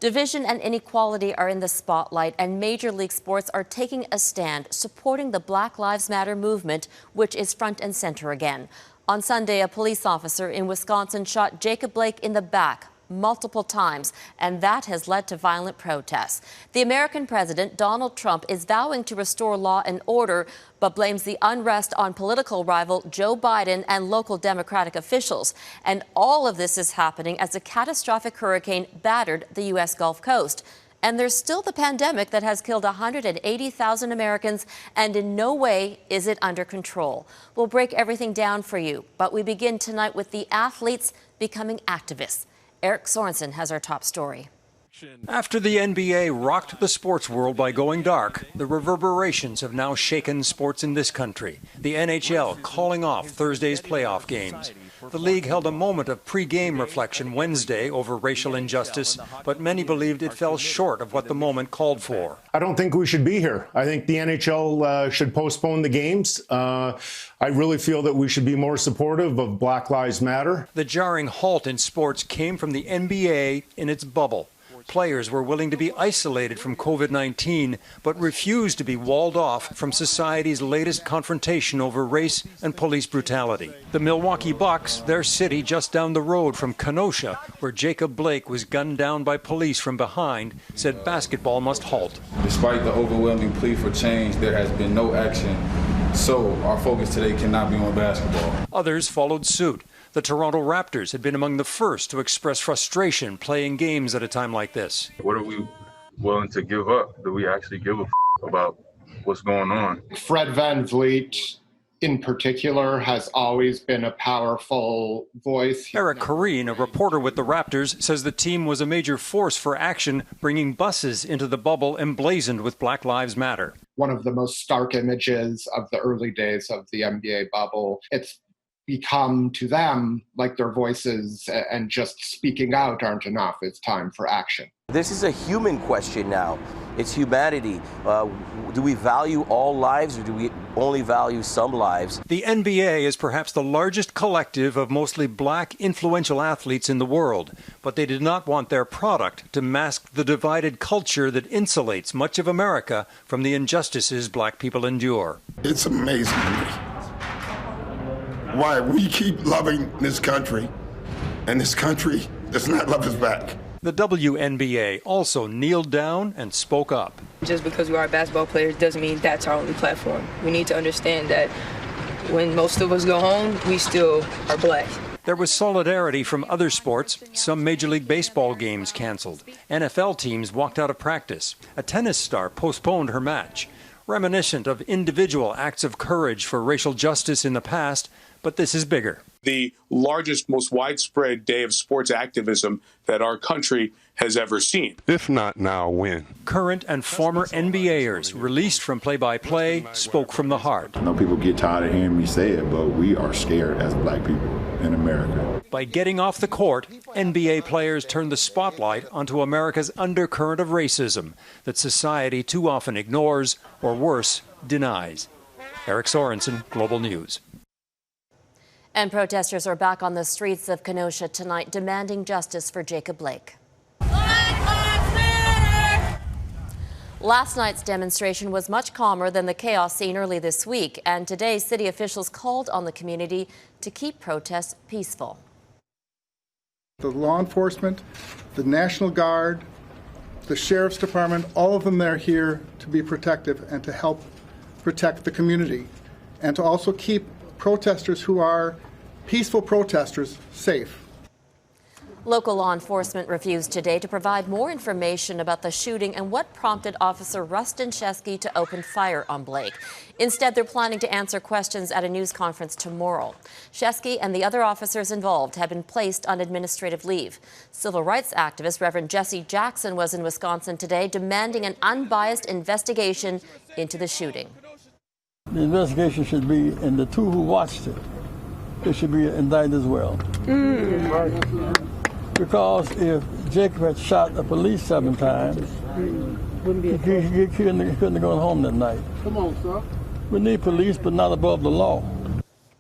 Division and inequality are in the spotlight, and Major League Sports are taking a stand, supporting the Black Lives Matter movement, which is front and center again. On Sunday, a police officer in Wisconsin shot Jacob Blake in the back multiple times, and that has led to violent protests. The American president, Donald Trump, is vowing to restore law and order, but blames the unrest on political rival Joe Biden and local Democratic officials. And all of this is happening as a catastrophic hurricane battered the U.S. Gulf Coast. And there's still the pandemic that has killed 180,000 Americans, and in no way is it under control. We'll break everything down for you, but we begin tonight with the athletes becoming activists. Eric Sorensen has our top story. After the NBA rocked the sports world by going dark, the reverberations have now shaken sports in this country. The NHL calling off Thursday's playoff games. The league held a moment of pre-game reflection Wednesday over racial injustice, but many believed it fell short of what the moment called for. I don't think we should be here. I think the NHL should postpone the games. I really feel that we should be more supportive of Black Lives Matter. The jarring halt in sports came from the NBA in its bubble. Players were willing to be isolated from COVID-19, but refused to be walled off from society's latest confrontation over race and police brutality. The Milwaukee Bucks, their city just down the road from Kenosha, where Jacob Blake was gunned down by police from behind, said basketball must halt. Despite the overwhelming plea for change, there has been no action. So our focus today cannot be on basketball. Others followed suit. The Toronto Raptors had been among the first to express frustration playing games at a time like this. What are we willing to give up? Do we actually give a about what's going on? Fred VanVleet, in particular, has always been a powerful voice. Eric Corrine, a reporter with the Raptors, says the team was a major force for action, bringing buses into the bubble emblazoned with Black Lives Matter. One of the most stark images of the early days of the NBA bubble. It's become to them like their voices and just speaking out aren't enough. It's time for action. This is a human question now. It's humanity. Do we value all lives, or do we only value some lives? The NBA is perhaps the largest collective of mostly black influential athletes in the world, but they did not want their product to mask the divided culture that insulates much of America from the injustices black people endure. It's amazing to me why we keep loving this country, and this country does not love us back. The WNBA also kneeled down and spoke up. Just because we are basketball players doesn't mean that's our only platform. We need to understand that when most of us go home, we still are black. There was solidarity from other sports. Some Major League Baseball games canceled. NFL teams walked out of practice. A tennis star postponed her match. Reminiscent of individual acts of courage for racial justice in the past, but this is bigger. The largest, most widespread day of sports activism that our country has ever seen. If not now, when? Current and former NBAers released from play-by-play spoke from the heart. I know people get tired of hearing me say it, but we are scared as black people in America. By getting off the court, NBA players turned the spotlight onto America's undercurrent of racism that society too often ignores, or worse, denies. Eric Sorensen, Global News. And protesters are back on the streets of Kenosha tonight demanding justice for Jacob Blake. Last night's demonstration was much calmer than the chaos seen early this week, and today city officials called on the community to keep protests peaceful. The law enforcement, the National Guard, the Sheriff's Department, all of them are here to be protective and to help protect the community, and to also keep protesters who are peaceful protesters safe. Local law enforcement refused today to provide more information about the shooting and what prompted Officer Rustin Shesky to open fire on Blake. Instead, they're planning to answer questions at a news conference tomorrow. Shesky and the other officers involved have been placed on administrative leave. Civil rights activist Reverend Jesse Jackson was in Wisconsin today demanding an unbiased investigation into the shooting. The investigation should be, and the two who watched it, they should be indicted as well. Because if Jacob had shot the police 7 times, he couldn't have gone home that night. Come on, sir. We need police, but not above the law.